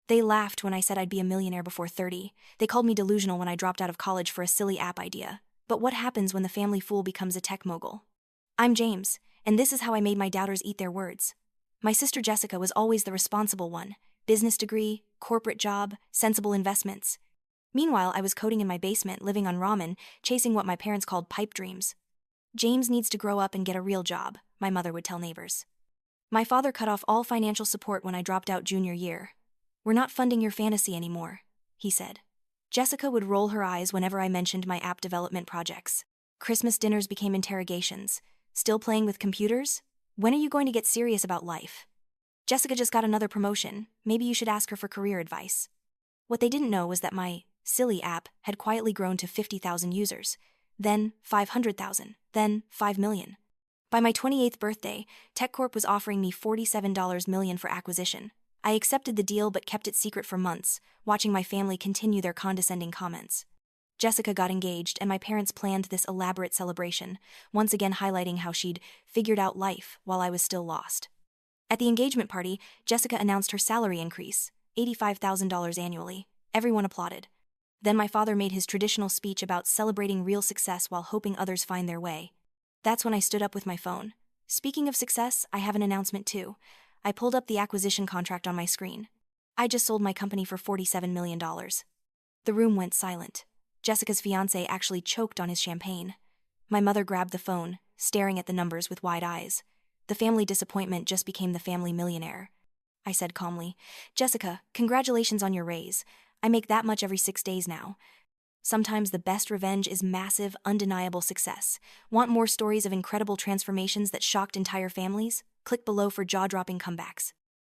They laughed when I said I'd be a millionaire before 30. They called me delusional when I dropped out of college for a silly app idea. But what happens when the family fool becomes a tech mogul? I'm James, and this is how I made my doubters eat their words. My sister Jessica was always the responsible one. Business degree, corporate job, sensible investments. Meanwhile, I was coding in my basement, living on ramen, chasing what my parents called pipe dreams. James needs to grow up and get a real job, my mother would tell neighbors. My father cut off all financial support when I dropped out junior year. We're not funding your fantasy anymore, he said. Jessica would roll her eyes whenever I mentioned my app development projects. Christmas dinners became interrogations. Still playing with computers? When are you going to get serious about life? Jessica just got another promotion. Maybe you should ask her for career advice. What they didn't know was that my silly app had quietly grown to 50,000 users, then 500,000, then 5 million. By my 28th birthday, TechCorp was offering me $47 million for acquisition. I accepted the deal but kept it secret for months, watching my family continue their condescending comments. Jessica got engaged, and my parents planned this elaborate celebration, once again highlighting how she'd figured out life while I was still lost. At the engagement party, Jessica announced her salary increase, $85,000 annually. Everyone applauded. Then my father made his traditional speech about celebrating real success while hoping others find their way. That's when I stood up with my phone. Speaking of success, I have an announcement too. I pulled up the acquisition contract on my screen. I just sold my company for $47 million. The room went silent. Jessica's fiancé actually choked on his champagne. My mother grabbed the phone, staring at the numbers with wide eyes. The family disappointment just became the family millionaire. I said calmly, Jessica, congratulations on your raise. I make that much every 6 days now. Sometimes the best revenge is massive, undeniable success. Want more stories of incredible transformations that shocked entire families? Click below for jaw-dropping comebacks.